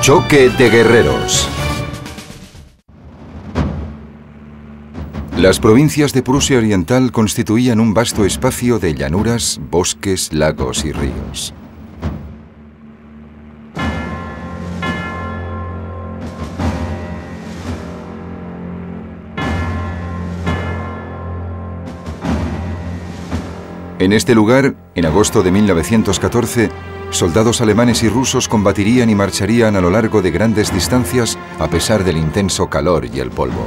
Choque de guerreros. Las provincias de Prusia Oriental constituían un vasto espacio de llanuras, bosques, lagos y ríos. En este lugar, en agosto de 1914, soldados alemanes y rusos combatirían y marcharían a lo largo de grandes distancias a pesar del intenso calor y el polvo.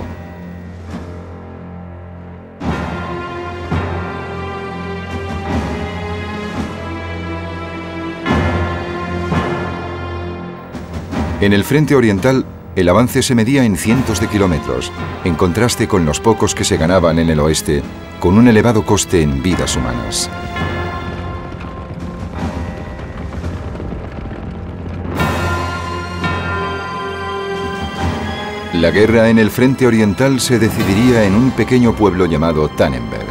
En el frente oriental, el avance se medía en cientos de kilómetros, en contraste con los pocos que se ganaban en el oeste, con un elevado coste en vidas humanas. La guerra en el frente oriental se decidiría en un pequeño pueblo llamado Tannenberg.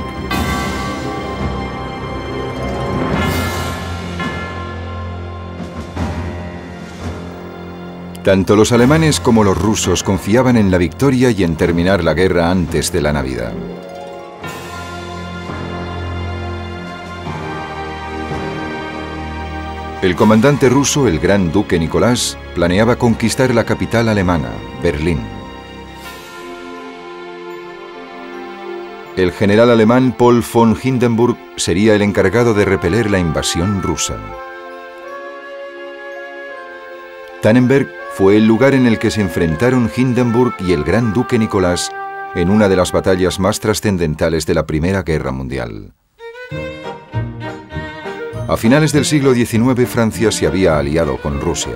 Tanto los alemanes como los rusos confiaban en la victoria y en terminar la guerra antes de la Navidad. El comandante ruso, el gran duque Nicolás, planeaba conquistar la capital alemana, Berlín. El general alemán Paul von Hindenburg sería el encargado de repeler la invasión rusa. Tannenberg fue el lugar en el que se enfrentaron Hindenburg y el gran duque Nicolás en una de las batallas más trascendentales de la Primera Guerra Mundial. A finales del siglo XIX, Francia se había aliado con Rusia.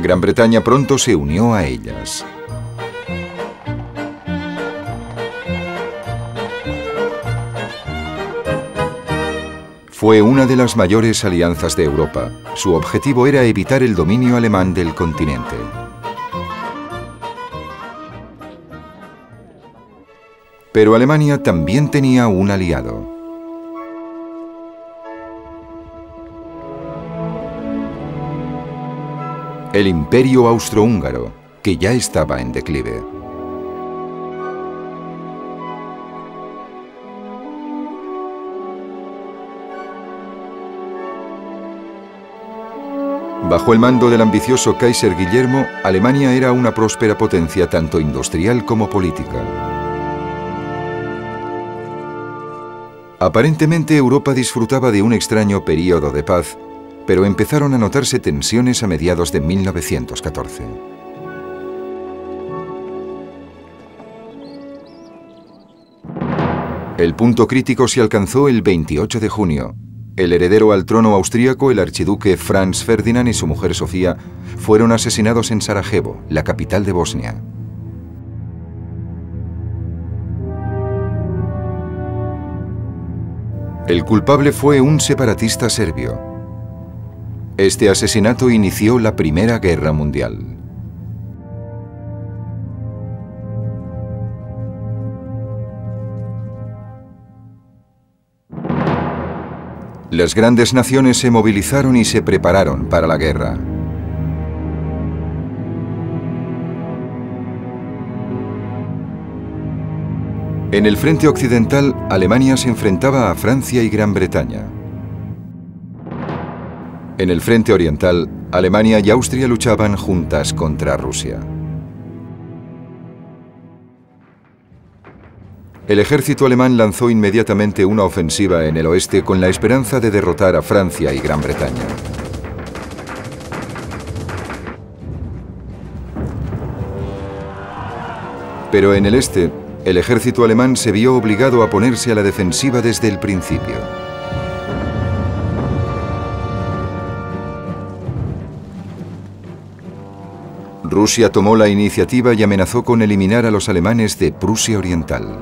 Gran Bretaña pronto se unió a ellas. Fue una de las mayores alianzas de Europa. Su objetivo era evitar el dominio alemán del continente. Pero Alemania también tenía un aliado. El Imperio Austrohúngaro, que ya estaba en declive. Bajo el mando del ambicioso Kaiser Guillermo, Alemania era una próspera potencia tanto industrial como política. Aparentemente Europa disfrutaba de un extraño período de paz, pero empezaron a notarse tensiones a mediados de 1914. El punto crítico se alcanzó el 28 de junio. El heredero al trono austríaco, el archiduque Franz Ferdinand y su mujer Sofía, fueron asesinados en Sarajevo, la capital de Bosnia. El culpable fue un separatista serbio. Este asesinato inició la Primera Guerra Mundial. Las grandes naciones se movilizaron y se prepararon para la guerra. En el frente occidental, Alemania se enfrentaba a Francia y Gran Bretaña. En el frente oriental, Alemania y Austria luchaban juntas contra Rusia. El ejército alemán lanzó inmediatamente una ofensiva en el oeste con la esperanza de derrotar a Francia y Gran Bretaña. Pero en el este, el ejército alemán se vio obligado a ponerse a la defensiva desde el principio. Rusia tomó la iniciativa y amenazó con eliminar a los alemanes de Prusia Oriental.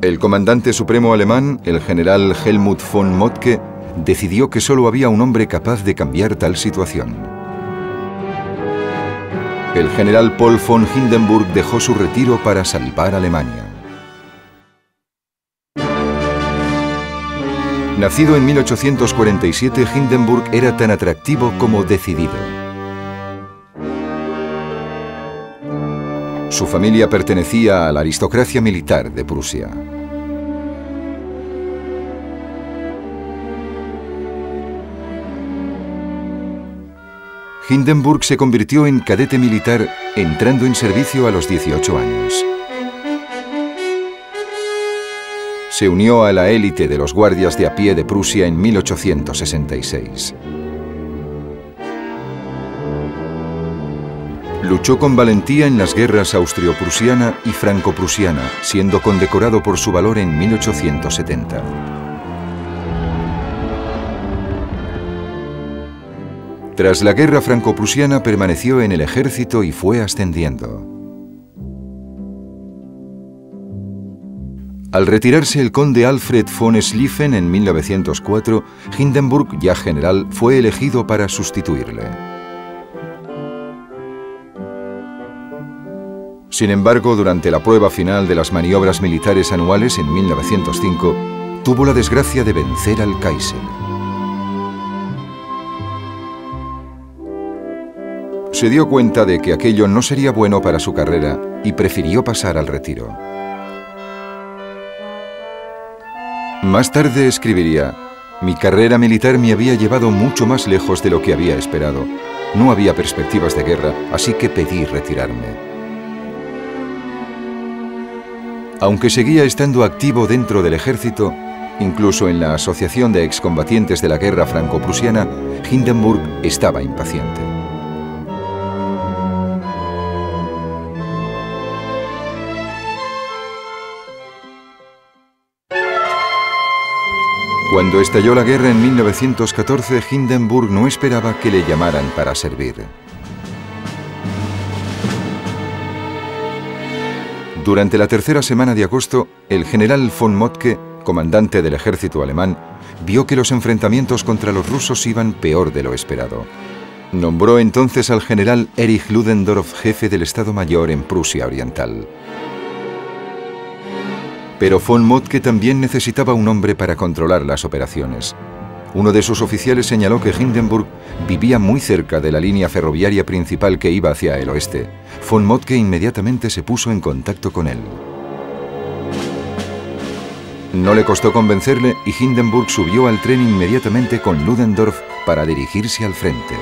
El comandante supremo alemán, el general Helmut von Moltke, decidió que solo había un hombre capaz de cambiar tal situación. El general Paul von Hindenburg dejó su retiro para salvar Alemania. Nacido en 1847, Hindenburg era tan atractivo como decidido. Su familia pertenecía a la aristocracia militar de Prusia. Hindenburg se convirtió en cadete militar entrando en servicio a los 18 años. Se unió a la élite de los guardias de a pie de Prusia en 1866. Luchó con valentía en las guerras austrio-prusiana y franco-prusiana, siendo condecorado por su valor en 1870. Tras la guerra franco-prusiana permaneció en el ejército y fue ascendiendo. Al retirarse el conde Alfred von Schlieffen en 1904, Hindenburg, ya general, fue elegido para sustituirle. Sin embargo, durante la prueba final de las maniobras militares anuales en 1905, tuvo la desgracia de vencer al Kaiser. Se dio cuenta de que aquello no sería bueno para su carrera y prefirió pasar al retiro. Más tarde escribiría: mi carrera militar me había llevado mucho más lejos de lo que había esperado. No había perspectivas de guerra, así que pedí retirarme. Aunque seguía estando activo dentro del ejército, incluso en la Asociación de Excombatientes de la Guerra Franco-Prusiana, Hindenburg estaba impaciente. Cuando estalló la guerra en 1914, Hindenburg no esperaba que le llamaran para servir. Durante la tercera semana de agosto, el general von Moltke, comandante del ejército alemán, vio que los enfrentamientos contra los rusos iban peor de lo esperado. Nombró entonces al general Erich Ludendorff jefe del Estado Mayor en Prusia Oriental. Pero von Moltke también necesitaba un hombre para controlar las operaciones. Uno de sus oficiales señaló que Hindenburg vivía muy cerca de la línea ferroviaria principal que iba hacia el oeste. Von Moltke inmediatamente se puso en contacto con él. No le costó convencerle y Hindenburg subió al tren inmediatamente con Ludendorff para dirigirse al frente.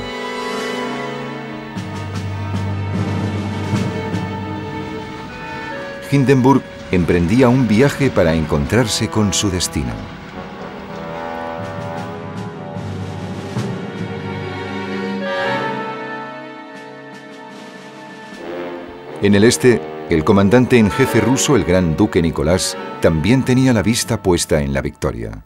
Hindenburg emprendía un viaje para encontrarse con su destino. En el este, el comandante en jefe ruso, el gran duque Nicolás, también tenía la vista puesta en la victoria.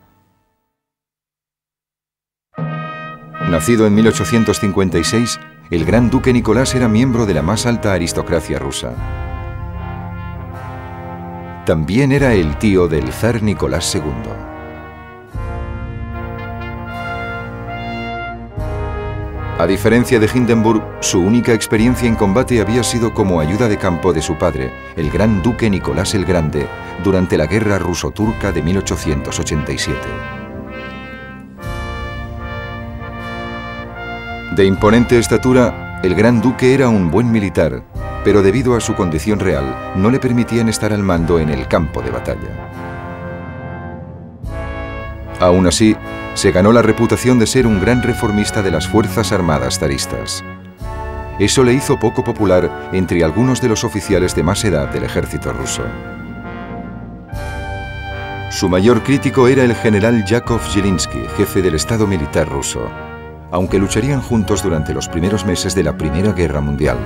Nacido en 1856, el gran duque Nicolás era miembro de la más alta aristocracia rusa. También era el tío del zar Nicolás II. A diferencia de Hindenburg, su única experiencia en combate había sido como ayuda de campo de su padre, el gran duque Nicolás el Grande, durante la guerra ruso-turca de 1887. De imponente estatura, el gran duque era un buen militar, pero debido a su condición real, no le permitían estar al mando en el campo de batalla. Aún así, se ganó la reputación de ser un gran reformista de las Fuerzas Armadas zaristas. Eso le hizo poco popular entre algunos de los oficiales de más edad del ejército ruso. Su mayor crítico era el general Yakov Zhilinsky, jefe del Estado militar ruso, aunque lucharían juntos durante los primeros meses de la Primera Guerra Mundial.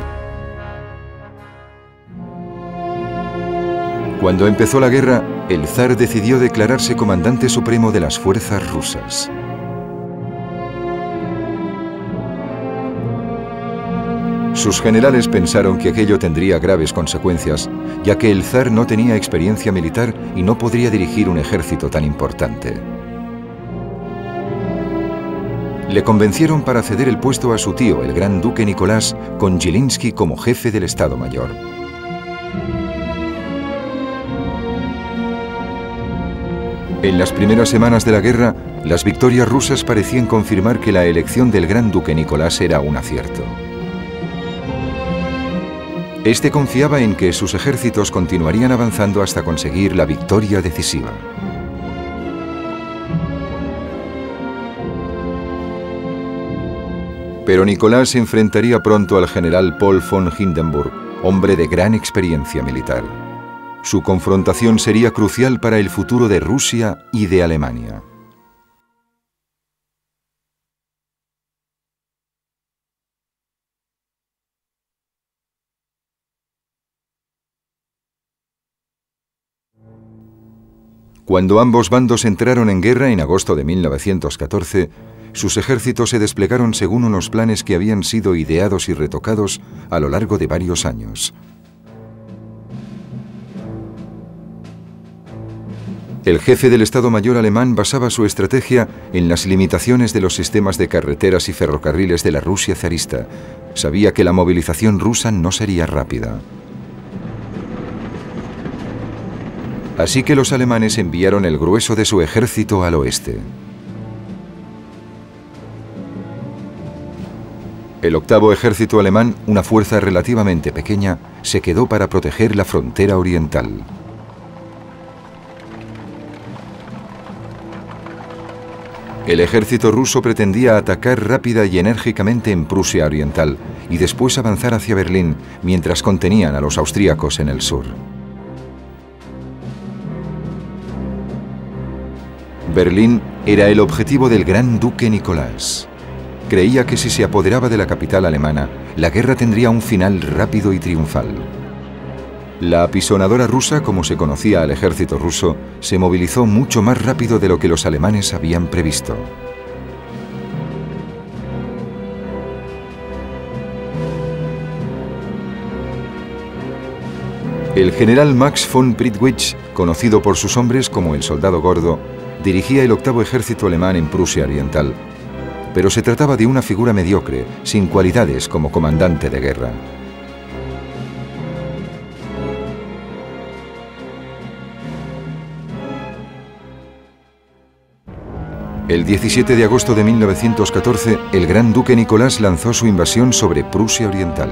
Cuando empezó la guerra, el zar decidió declararse comandante supremo de las fuerzas rusas. Sus generales pensaron que aquello tendría graves consecuencias, ya que el zar no tenía experiencia militar y no podría dirigir un ejército tan importante. Le convencieron para ceder el puesto a su tío, el gran duque Nicolás, con Zhilinsky como jefe del Estado Mayor. En las primeras semanas de la guerra, las victorias rusas parecían confirmar que la elección del gran duque Nicolás era un acierto. Este confiaba en que sus ejércitos continuarían avanzando hasta conseguir la victoria decisiva. Pero Nicolás se enfrentaría pronto al general Paul von Hindenburg, hombre de gran experiencia militar. Su confrontación sería crucial para el futuro de Rusia y de Alemania. Cuando ambos bandos entraron en guerra en agosto de 1914, sus ejércitos se desplegaron según unos planes que habían sido ideados y retocados a lo largo de varios años. El jefe del Estado Mayor alemán basaba su estrategia en las limitaciones de los sistemas de carreteras y ferrocarriles de la Rusia zarista. Sabía que la movilización rusa no sería rápida. Así que los alemanes enviaron el grueso de su ejército al oeste. El octavo ejército alemán, una fuerza relativamente pequeña, se quedó para proteger la frontera oriental. El ejército ruso pretendía atacar rápida y enérgicamente en Prusia Oriental y después avanzar hacia Berlín, mientras contenían a los austríacos en el sur. Berlín era el objetivo del gran duque Nicolás. Creía que si se apoderaba de la capital alemana, la guerra tendría un final rápido y triunfal. La apisonadora rusa, como se conocía al ejército ruso, se movilizó mucho más rápido de lo que los alemanes habían previsto. El general Max von Prittwitsch, conocido por sus hombres como el Soldado Gordo, dirigía el octavo ejército alemán en Prusia Oriental, pero se trataba de una figura mediocre, sin cualidades como comandante de guerra. El 17 de agosto de 1914, el gran duque Nicolás lanzó su invasión sobre Prusia Oriental.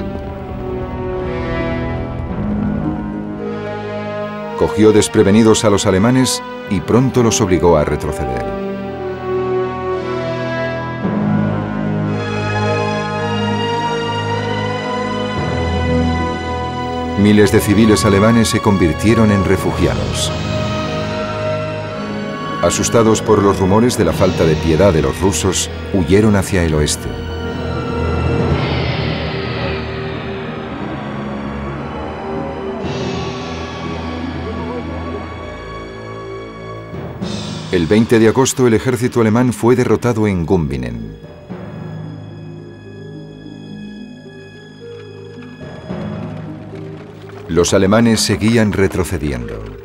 Cogió desprevenidos a los alemanes y pronto los obligó a retroceder. Miles de civiles alemanes se convirtieron en refugiados. Asustados por los rumores de la falta de piedad de los rusos, huyeron hacia el oeste. El 20 de agosto el ejército alemán fue derrotado en Gumbinnen. Los alemanes seguían retrocediendo.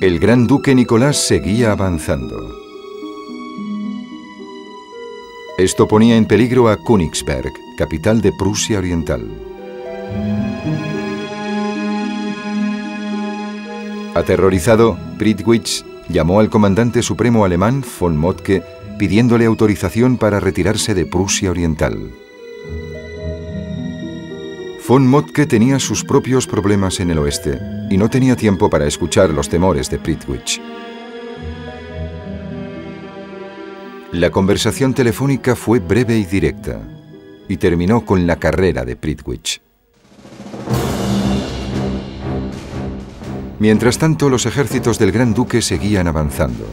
El gran duque Nicolás seguía avanzando. Esto ponía en peligro a Königsberg, capital de Prusia Oriental. Aterrorizado, Prittwitsch llamó al comandante supremo alemán, von Moltke, pidiéndole autorización para retirarse de Prusia Oriental. Von Moltke tenía sus propios problemas en el oeste y no tenía tiempo para escuchar los temores de Prittwitsch. La conversación telefónica fue breve y directa y terminó con la carrera de Prittwitsch. Mientras tanto, los ejércitos del Gran Duque seguían avanzando.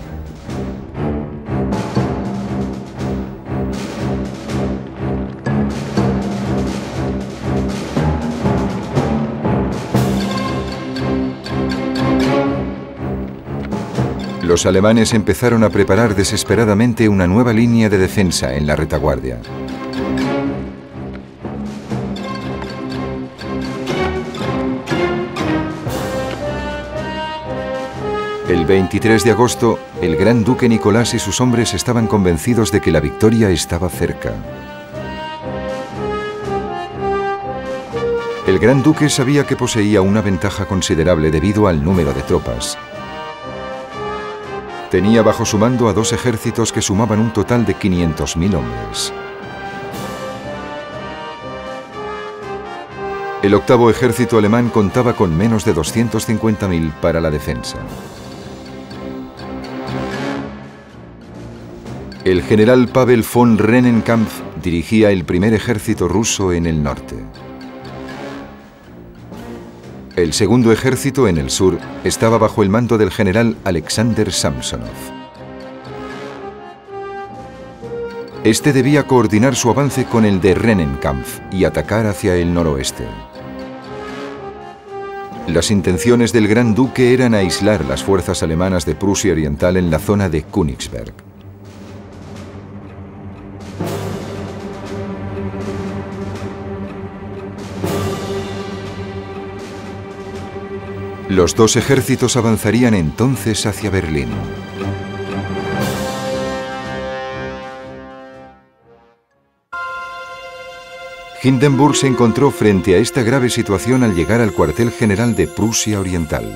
Los alemanes empezaron a preparar desesperadamente una nueva línea de defensa en la retaguardia. El 23 de agosto, el gran duque Nicolás y sus hombres estaban convencidos de que la victoria estaba cerca. El gran duque sabía que poseía una ventaja considerable debido al número de tropas. Tenía bajo su mando a 2 ejércitos que sumaban un total de 500.000 hombres. El octavo ejército alemán contaba con menos de 250.000 para la defensa. El general Pavel von Rennenkampf dirigía el primer ejército ruso en el norte. El segundo ejército en el sur estaba bajo el mando del general Alexander Samsonov. Este debía coordinar su avance con el de Rennenkampf y atacar hacia el noroeste. Las intenciones del gran duque eran aislar las fuerzas alemanas de Prusia Oriental en la zona de Königsberg. Los 2 ejércitos avanzarían entonces hacia Berlín. Hindenburg se encontró frente a esta grave situación al llegar al cuartel general de Prusia Oriental.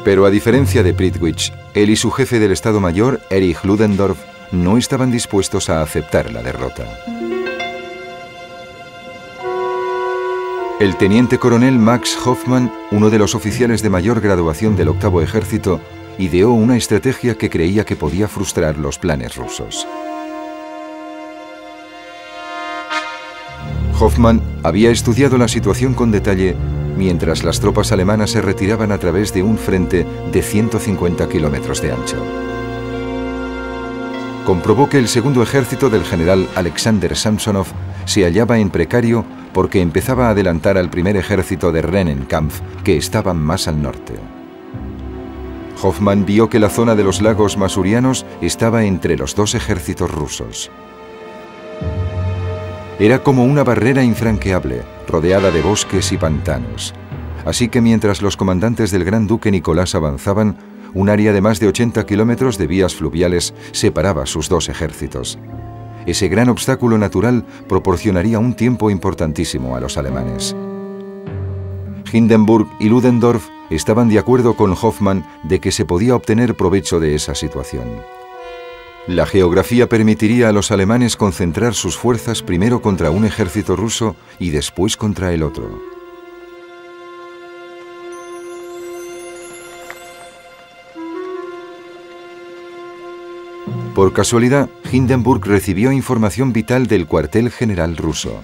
Pero a diferencia de Prittwitz, él y su jefe del Estado Mayor, Erich Ludendorff, no estaban dispuestos a aceptar la derrota. El teniente coronel Max Hoffmann, uno de los oficiales de mayor graduación del octavo ejército, ideó una estrategia que creía que podía frustrar los planes rusos. Hoffmann había estudiado la situación con detalle mientras las tropas alemanas se retiraban a través de un frente de 150 kilómetros de ancho. Comprobó que el segundo ejército del general Alexander Samsonov se hallaba en precario porque empezaba a adelantar al primer ejército de Rennenkampf, que estaba más al norte. Hoffmann vio que la zona de los lagos masurianos estaba entre los 2 ejércitos rusos. Era como una barrera infranqueable, rodeada de bosques y pantanos. Así que mientras los comandantes del gran duque Nicolás avanzaban, un área de más de 80 kilómetros de vías fluviales separaba sus 2 ejércitos. Ese gran obstáculo natural proporcionaría un tiempo importantísimo a los alemanes. Hindenburg y Ludendorff estaban de acuerdo con Hoffmann de que se podía obtener provecho de esa situación. La geografía permitiría a los alemanes concentrar sus fuerzas primero contra un ejército ruso y después contra el otro. Por casualidad, Hindenburg recibió información vital del cuartel general ruso.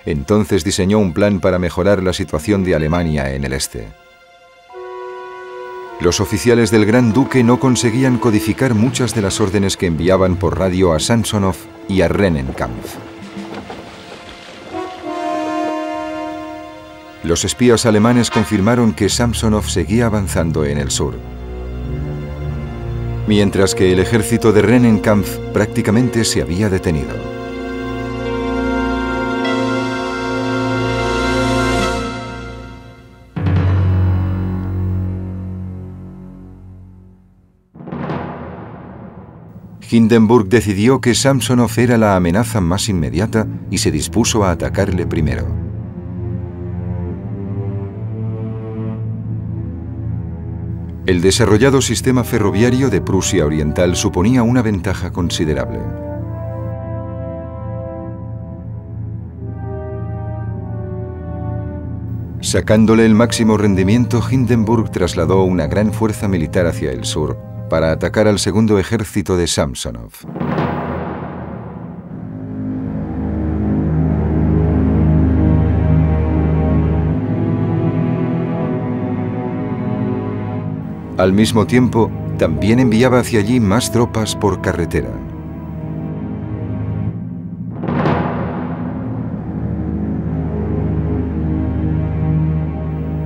Entonces diseñó un plan para mejorar la situación de Alemania en el este. Los oficiales del Gran Duque no conseguían codificar muchas de las órdenes que enviaban por radio a Samsonov y a Rennenkampf. Los espías alemanes confirmaron que Samsonov seguía avanzando en el sur, mientras que el ejército de Rennenkampf prácticamente se había detenido. Hindenburg decidió que Samsonov era la amenaza más inmediata y se dispuso a atacarle primero. El desarrollado sistema ferroviario de Prusia Oriental suponía una ventaja considerable. Sacándole el máximo rendimiento, Hindenburg trasladó una gran fuerza militar hacia el sur para atacar al segundo ejército de Samsonov. Al mismo tiempo, también enviaba hacia allí más tropas por carretera.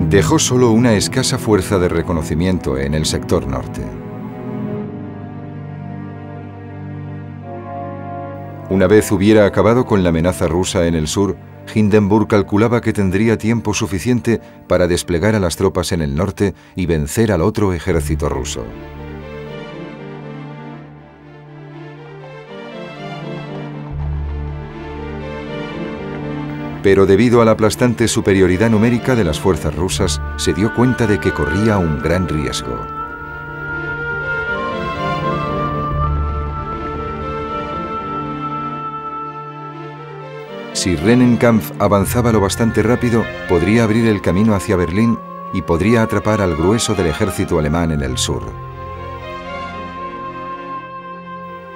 Dejó solo una escasa fuerza de reconocimiento en el sector norte. Una vez hubiera acabado con la amenaza rusa en el sur, Hindenburg calculaba que tendría tiempo suficiente para desplegar a las tropas en el norte y vencer al otro ejército ruso. Pero debido a la aplastante superioridad numérica de las fuerzas rusas, se dio cuenta de que corría un gran riesgo. Si Rennenkampf avanzaba lo bastante rápido, podría abrir el camino hacia Berlín y podría atrapar al grueso del ejército alemán en el sur.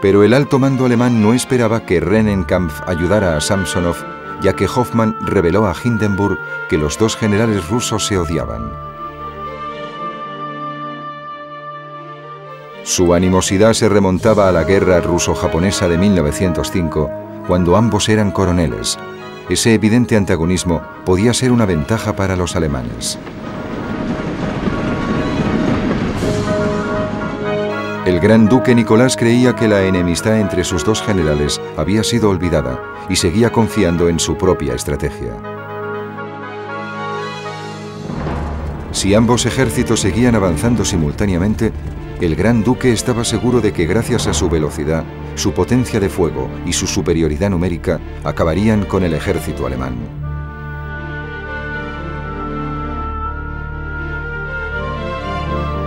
Pero el alto mando alemán no esperaba que Rennenkampf ayudara a Samsonov, ya que Hoffmann reveló a Hindenburg que los dos generales rusos se odiaban. Su animosidad se remontaba a la guerra ruso-japonesa de 1905, cuando ambos eran coroneles. Ese evidente antagonismo podía ser una ventaja para los alemanes. El gran duque Nicolás creía que la enemistad entre sus dos generales había sido olvidada y seguía confiando en su propia estrategia. Si ambos ejércitos seguían avanzando simultáneamente, el gran duque estaba seguro de que gracias a su velocidad, su potencia de fuego y su superioridad numérica, acabarían con el ejército alemán.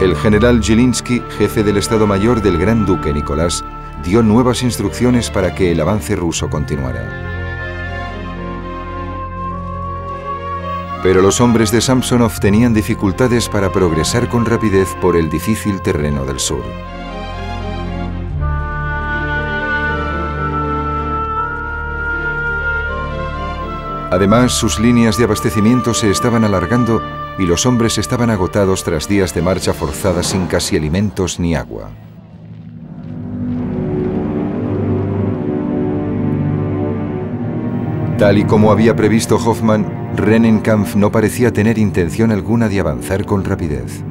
El general Zieliński, jefe del Estado Mayor del Gran Duque Nicolás, dio nuevas instrucciones para que el avance ruso continuara. Pero los hombres de Samsonov tenían dificultades para progresar con rapidez por el difícil terreno del sur. Además, sus líneas de abastecimiento se estaban alargando y los hombres estaban agotados tras días de marcha forzada sin casi alimentos ni agua. Tal y como había previsto Hoffmann, Rennenkampf no parecía tener intención alguna de avanzar con rapidez.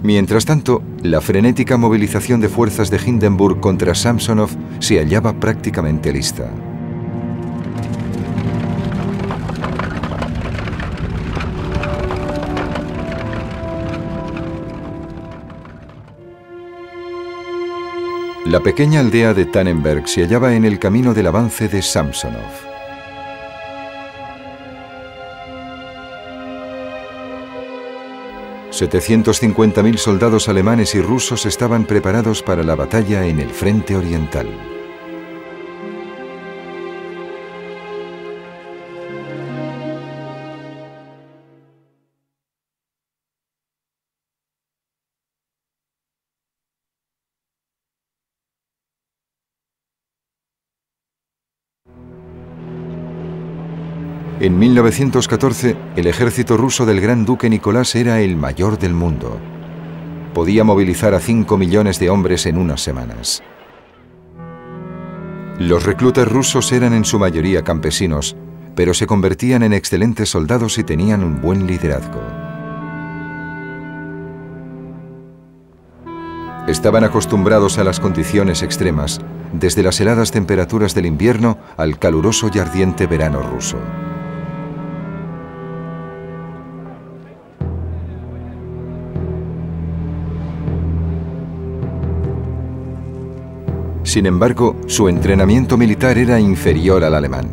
Mientras tanto, la frenética movilización de fuerzas de Hindenburg contra Samsonov se hallaba prácticamente lista. La pequeña aldea de Tannenberg se hallaba en el camino del avance de Samsonov. $750.000 soldados alemanes y rusos estaban preparados para la batalla en el frente oriental. En 1914, el ejército ruso del Gran Duque Nicolás era el mayor del mundo. Podía movilizar a 5 millones de hombres en unas semanas. Los reclutas rusos eran en su mayoría campesinos, pero se convertían en excelentes soldados y tenían un buen liderazgo. Estaban acostumbrados a las condiciones extremas, desde las heladas temperaturas del invierno al caluroso y ardiente verano ruso. Sin embargo, su entrenamiento militar era inferior al alemán.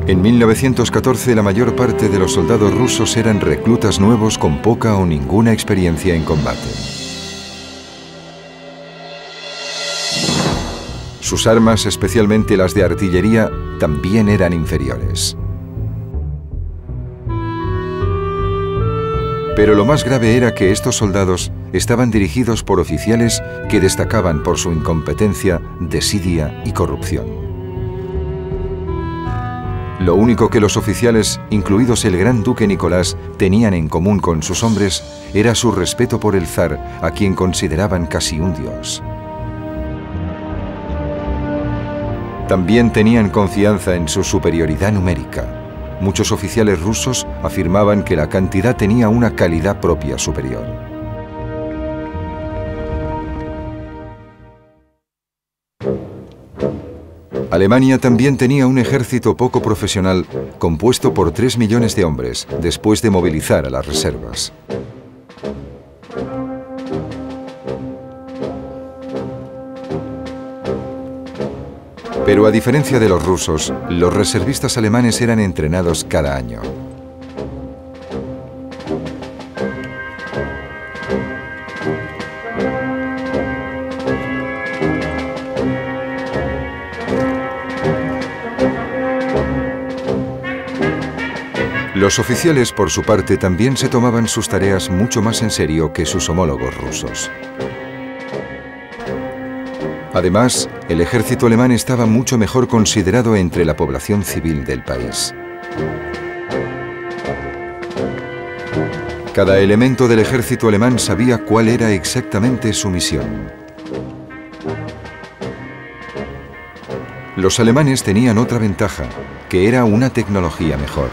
En 1914, la mayor parte de los soldados rusos eran reclutas nuevos con poca o ninguna experiencia en combate. Sus armas, especialmente las de artillería, también eran inferiores. Pero lo más grave era que estos soldados estaban dirigidos por oficiales que destacaban por su incompetencia, desidia y corrupción. Lo único que los oficiales, incluidos el Gran Duque Nicolás, tenían en común con sus hombres era su respeto por el zar, a quien consideraban casi un dios. También tenían confianza en su superioridad numérica. muchos oficiales rusos afirmaban que la cantidad tenía una calidad propia superior. Alemania también tenía un ejército poco profesional compuesto por 3 millones de hombres, después de movilizar a las reservas. Pero a diferencia de los rusos, los reservistas alemanes eran entrenados cada año. Los oficiales, por su parte, también se tomaban sus tareas mucho más en serio que sus homólogos rusos. Además, el ejército alemán estaba mucho mejor considerado entre la población civil del país. Cada elemento del ejército alemán sabía cuál era exactamente su misión. Los alemanes tenían otra ventaja, que era una tecnología mejor.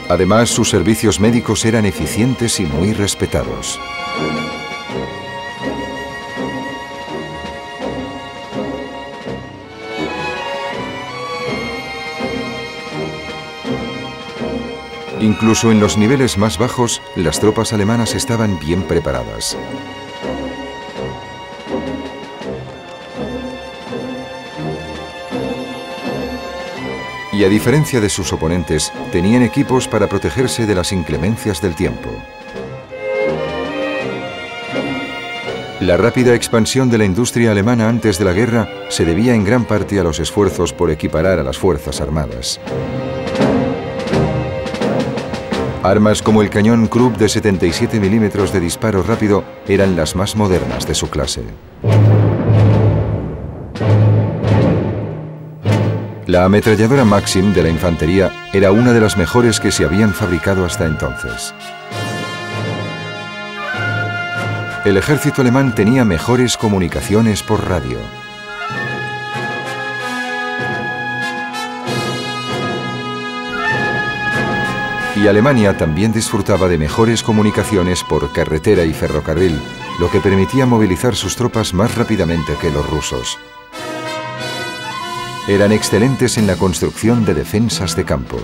Además, sus servicios médicos eran eficientes y muy respetados. Incluso en los niveles más bajos, las tropas alemanas estaban bien preparadas. Y a diferencia de sus oponentes, tenían equipos para protegerse de las inclemencias del tiempo. La rápida expansión de la industria alemana antes de la guerra se debía en gran parte a los esfuerzos por equiparar a las fuerzas armadas. Armas como el cañón Krupp de 77 milímetros de disparo rápido eran las más modernas de su clase. La ametralladora Maxim de la infantería era una de las mejores que se habían fabricado hasta entonces. El ejército alemán tenía mejores comunicaciones por radio. Y Alemania también disfrutaba de mejores comunicaciones por carretera y ferrocarril, lo que permitía movilizar sus tropas más rápidamente que los rusos. Eran excelentes en la construcción de defensas de campo.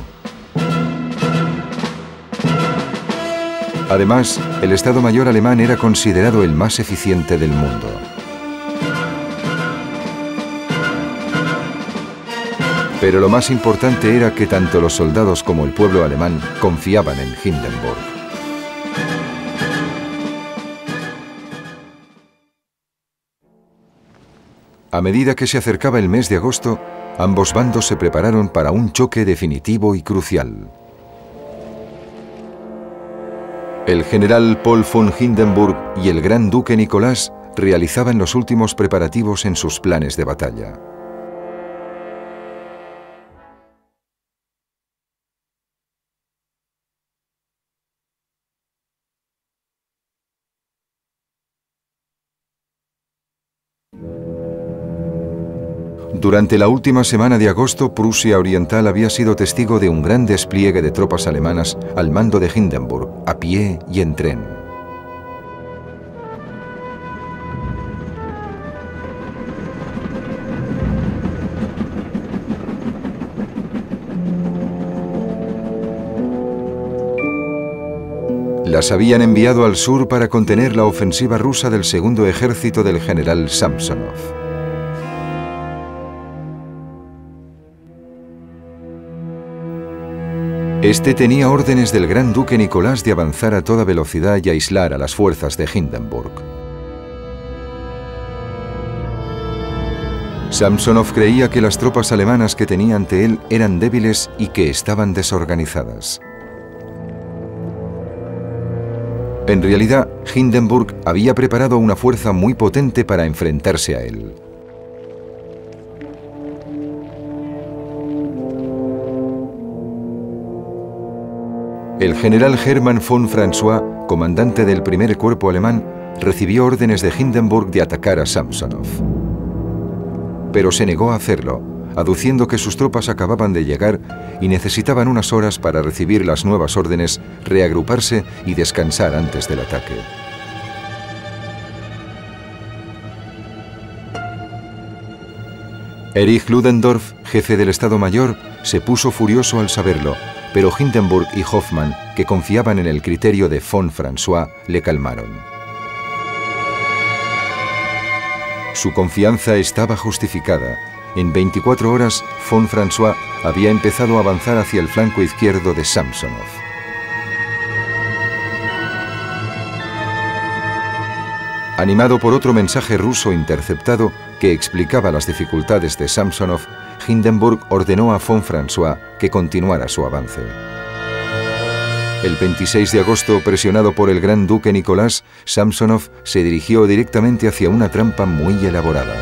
Además, el Estado Mayor alemán era considerado el más eficiente del mundo. Pero lo más importante era que tanto los soldados como el pueblo alemán confiaban en Hindenburg. A medida que se acercaba el mes de agosto, ambos bandos se prepararon para un choque definitivo y crucial. El general Paul von Hindenburg y el gran duque Nicolás realizaban los últimos preparativos en sus planes de batalla. Durante la última semana de agosto, Prusia Oriental había sido testigo de un gran despliegue de tropas alemanas al mando de Hindenburg, a pie y en tren. Las habían enviado al sur para contener la ofensiva rusa del segundo ejército del general Samsonov. Este tenía órdenes del gran duque Nicolás de avanzar a toda velocidad y aislar a las fuerzas de Hindenburg. Samsonov creía que las tropas alemanas que tenía ante él eran débiles y que estaban desorganizadas. En realidad, Hindenburg había preparado una fuerza muy potente para enfrentarse a él. El general Hermann von François, comandante del primer cuerpo alemán, recibió órdenes de Hindenburg de atacar a Samsonov. pero se negó a hacerlo, aduciendo que sus tropas acababan de llegar y necesitaban unas horas para recibir las nuevas órdenes, reagruparse y descansar antes del ataque. Erich Ludendorff, jefe del Estado Mayor, se puso furioso al saberlo, pero Hindenburg y Hoffmann, que confiaban en el criterio de von François, le calmaron. Su confianza estaba justificada. En 24 horas, von François había empezado a avanzar hacia el flanco izquierdo de Samsonov. Animado por otro mensaje ruso interceptado que explicaba las dificultades de Samsonov, Hindenburg ordenó a von François que continuara su avance. El 26 de agosto, presionado por el gran duque Nicolás, Samsonov se dirigió directamente hacia una trampa muy elaborada.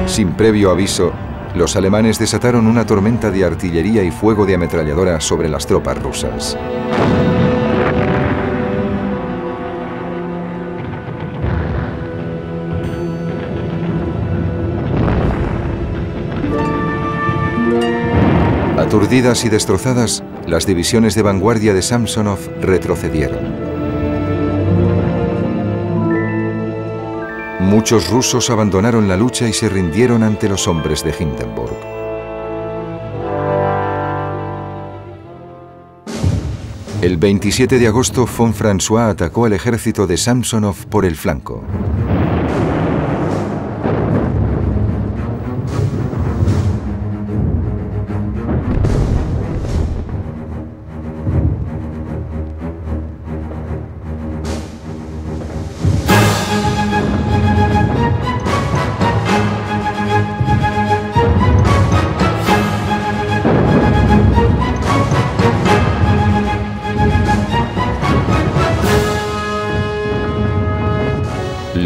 Sin previo aviso, los alemanes desataron una tormenta de artillería y fuego de ametralladora sobre las tropas rusas. Aturdidas y destrozadas, las divisiones de vanguardia de Samsonov retrocedieron. Muchos rusos abandonaron la lucha y se rindieron ante los hombres de Hindenburg. El 27 de agosto, von François atacó al ejército de Samsonov por el flanco.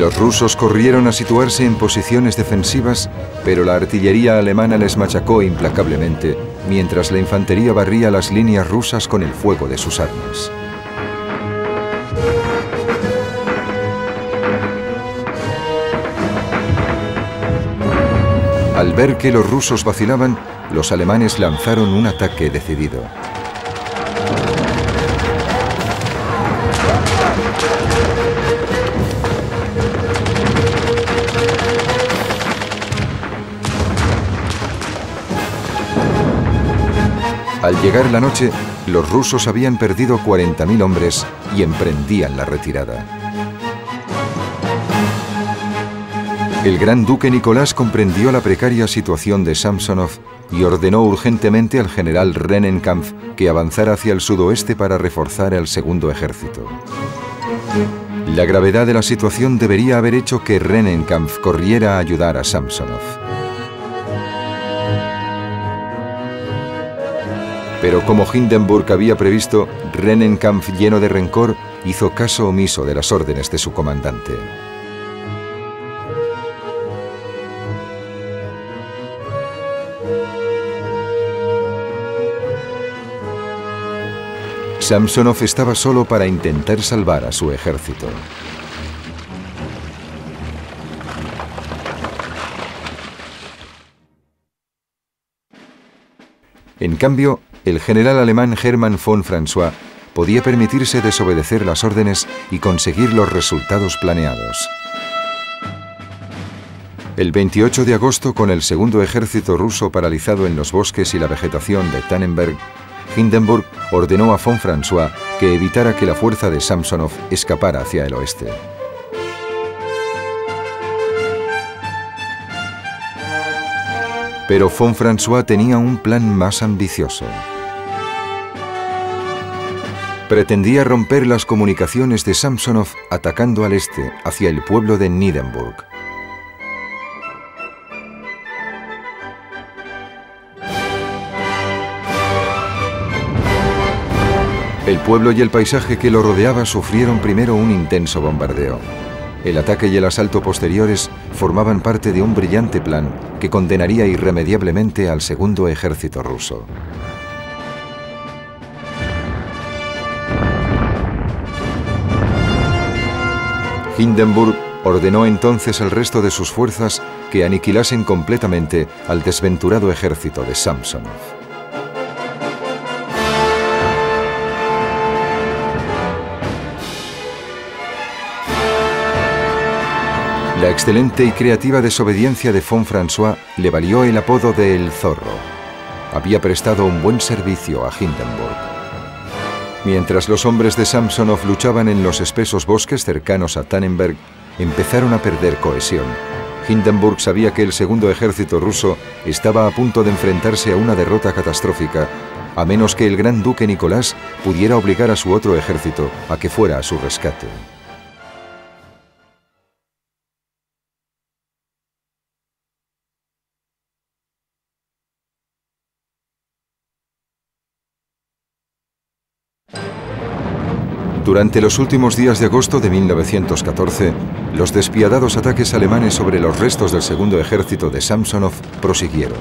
Los rusos corrieron a situarse en posiciones defensivas, pero la artillería alemana les machacó implacablemente, mientras la infantería barría las líneas rusas con el fuego de sus armas. Al ver que los rusos vacilaban, los alemanes lanzaron un ataque decidido. Al llegar la noche, los rusos habían perdido 40.000 hombres y emprendían la retirada. El gran duque Nicolás comprendió la precaria situación de Samsonov y ordenó urgentemente al general Rennenkampf que avanzara hacia el sudoeste para reforzar el segundo ejército. La gravedad de la situación debería haber hecho que Rennenkampf corriera a ayudar a Samsonov. Pero como Hindenburg había previsto, Rennenkampf, lleno de rencor, hizo caso omiso de las órdenes de su comandante. Samsonov estaba solo para intentar salvar a su ejército. En cambio, el general alemán Hermann von François podía permitirse desobedecer las órdenes y conseguir los resultados planeados. El 28 de agosto, con el segundo ejército ruso paralizado en los bosques y la vegetación de Tannenberg, Hindenburg ordenó a von François que evitara que la fuerza de Samsonov escapara hacia el oeste. Pero von François tenía un plan más ambicioso. Pretendía romper las comunicaciones de Samsonov atacando al este, hacia el pueblo de Niedenburg. El pueblo y el paisaje que lo rodeaba sufrieron primero un intenso bombardeo. El ataque y el asalto posteriores formaban parte de un brillante plan que condenaría irremediablemente al segundo ejército ruso. Hindenburg ordenó entonces al resto de sus fuerzas que aniquilasen completamente al desventurado ejército de Samsonov. La excelente y creativa desobediencia de von François le valió el apodo de El Zorro. Había prestado un buen servicio a Hindenburg. Mientras los hombres de Samsonov luchaban en los espesos bosques cercanos a Tannenberg, empezaron a perder cohesión. Hindenburg sabía que el segundo ejército ruso estaba a punto de enfrentarse a una derrota catastrófica, a menos que el gran duque Nicolás pudiera obligar a su otro ejército a que fuera a su rescate. Durante los últimos días de agosto de 1914, los despiadados ataques alemanes sobre los restos del segundo ejército de Samsonov prosiguieron.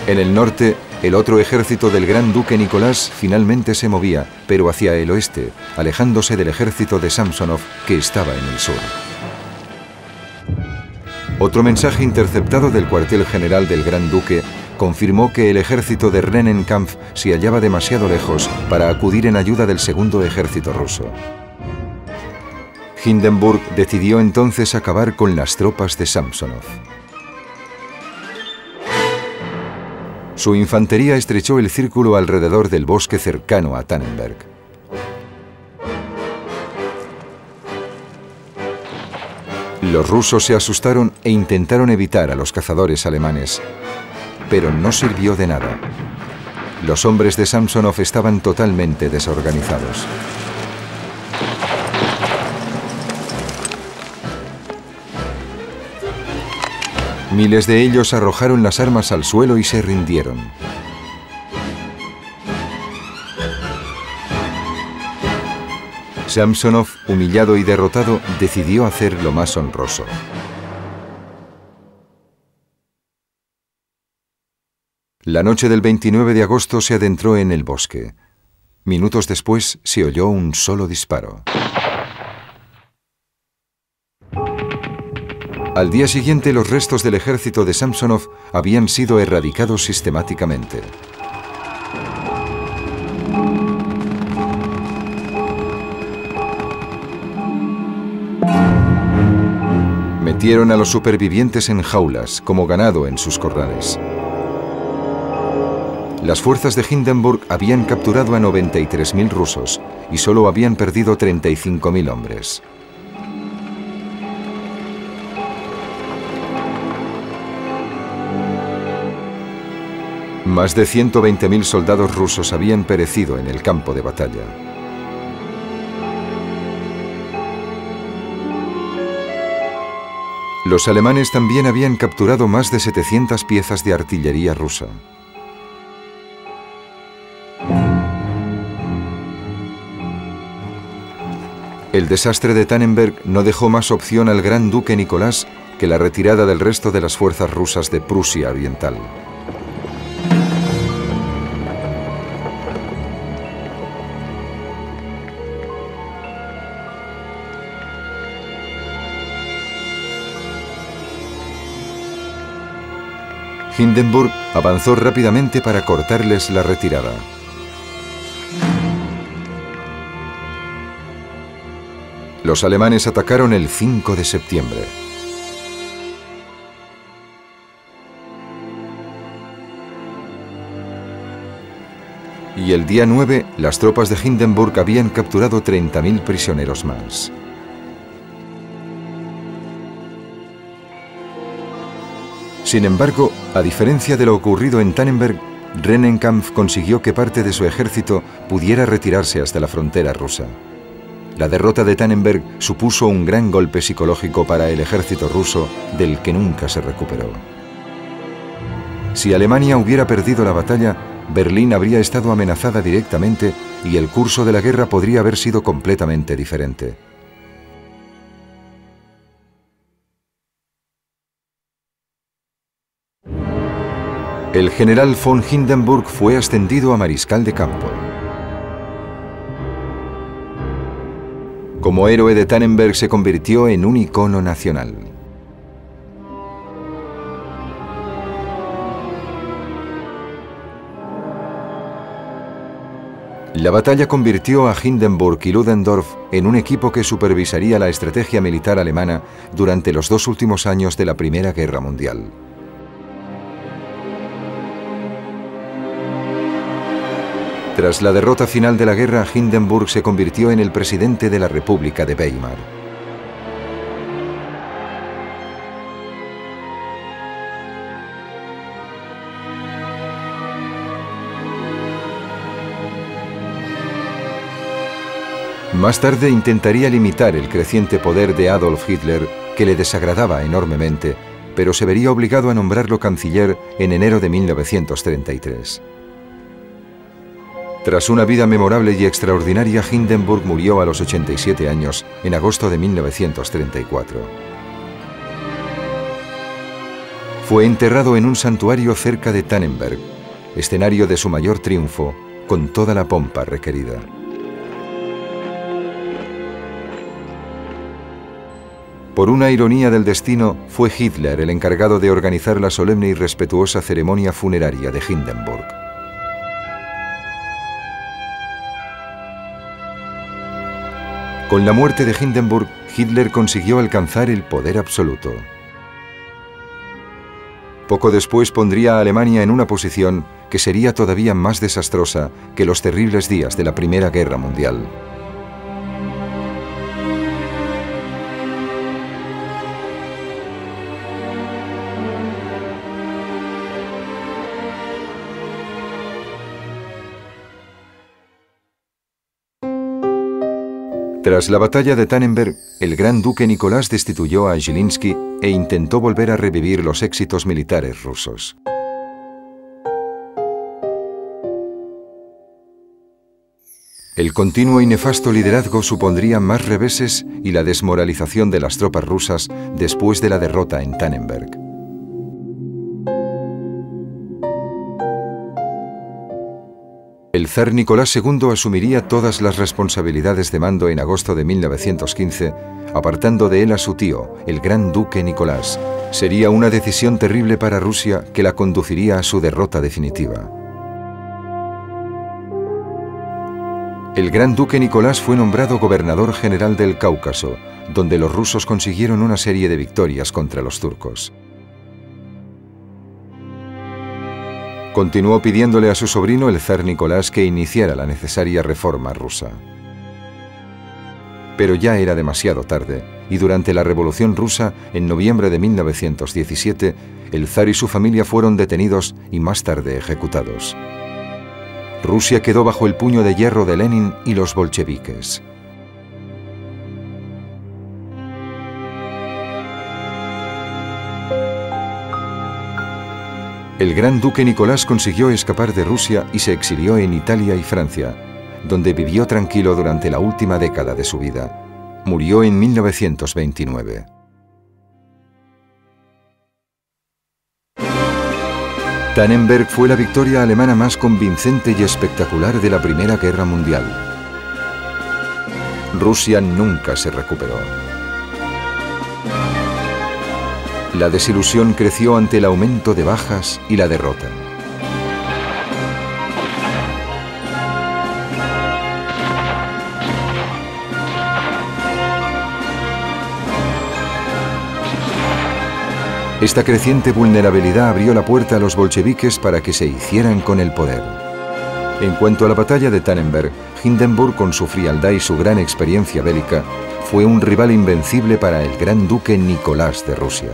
En el norte, el otro ejército del gran duque Nicolás finalmente se movía, pero hacia el oeste, alejándose del ejército de Samsonov que estaba en el sur. Otro mensaje interceptado del cuartel general del Gran Duque confirmó que el ejército de Rennenkampf se hallaba demasiado lejos para acudir en ayuda del segundo ejército ruso. Hindenburg decidió entonces acabar con las tropas de Samsonov. Su infantería estrechó el círculo alrededor del bosque cercano a Tannenberg. Los rusos se asustaron e intentaron evitar a los cazadores alemanes, pero no sirvió de nada. Los hombres de Samsonov estaban totalmente desorganizados. Miles de ellos arrojaron las armas al suelo y se rindieron. Samsonov, humillado y derrotado, decidió hacer lo más honroso. La noche del 29 de agosto se adentró en el bosque. Minutos después se oyó un solo disparo. Al día siguiente, los restos del ejército de Samsonov habían sido erradicados sistemáticamente. Metieron a los supervivientes en jaulas, como ganado en sus corrales. Las fuerzas de Hindenburg habían capturado a 93.000 rusos y solo habían perdido 35.000 hombres. Más de 120.000 soldados rusos habían perecido en el campo de batalla. Los alemanes también habían capturado más de 700 piezas de artillería rusa. El desastre de Tannenberg no dejó más opción al gran duque Nicolás que la retirada del resto de las fuerzas rusas de Prusia Oriental. Hindenburg avanzó rápidamente para cortarles la retirada. Los alemanes atacaron el 5 de septiembre. Y el día 9, las tropas de Hindenburg habían capturado 30.000 prisioneros más. Sin embargo, a diferencia de lo ocurrido en Tannenberg, Rennenkampf consiguió que parte de su ejército pudiera retirarse hasta la frontera rusa. La derrota de Tannenberg supuso un gran golpe psicológico para el ejército ruso, del que nunca se recuperó. Si Alemania hubiera perdido la batalla, Berlín habría estado amenazada directamente y el curso de la guerra podría haber sido completamente diferente. El general von Hindenburg fue ascendido a mariscal de campo. Como héroe de Tannenberg se convirtió en un icono nacional. La batalla convirtió a Hindenburg y Ludendorff en un equipo que supervisaría la estrategia militar alemana durante los 2 últimos años de la Primera Guerra Mundial. Tras la derrota final de la guerra, Hindenburg se convirtió en el presidente de la República de Weimar. Más tarde intentaría limitar el creciente poder de Adolf Hitler, que le desagradaba enormemente, pero se vería obligado a nombrarlo canciller en enero de 1933. Tras una vida memorable y extraordinaria, Hindenburg murió a los 87 años, en agosto de 1934. Fue enterrado en un santuario cerca de Tannenberg, escenario de su mayor triunfo, con toda la pompa requerida. Por una ironía del destino, fue Hitler el encargado de organizar la solemne y respetuosa ceremonia funeraria de Hindenburg. Con la muerte de Hindenburg, Hitler consiguió alcanzar el poder absoluto. Poco después pondría a Alemania en una posición que sería todavía más desastrosa que los terribles días de la Primera Guerra Mundial. Tras la batalla de Tannenberg, el gran duque Nicolás destituyó a Zhilinsky e intentó volver a revivir los éxitos militares rusos. El continuo y nefasto liderazgo supondría más reveses y la desmoralización de las tropas rusas después de la derrota en Tannenberg. El zar Nicolás II asumiría todas las responsabilidades de mando en agosto de 1915, apartando de él a su tío, el gran duque Nicolás. Sería una decisión terrible para Rusia que la conduciría a su derrota definitiva. El gran duque Nicolás fue nombrado gobernador general del Cáucaso, donde los rusos consiguieron una serie de victorias contra los turcos. Continuó pidiéndole a su sobrino, el zar Nicolás, que iniciara la necesaria reforma rusa. Pero ya era demasiado tarde, y durante la Revolución Rusa, en noviembre de 1917, el zar y su familia fueron detenidos y más tarde ejecutados. Rusia quedó bajo el puño de hierro de Lenin y los bolcheviques. El gran duque Nicolás consiguió escapar de Rusia y se exilió en Italia y Francia, donde vivió tranquilo durante la última década de su vida. Murió en 1929. Tannenberg fue la victoria alemana más convincente y espectacular de la Primera Guerra Mundial. Rusia nunca se recuperó. La desilusión creció ante el aumento de bajas y la derrota. Esta creciente vulnerabilidad abrió la puerta a los bolcheviques para que se hicieran con el poder. En cuanto a la batalla de Tannenberg, Hindenburg, con su frialdad y su gran experiencia bélica, fue un rival invencible para el gran duque Nicolás de Rusia.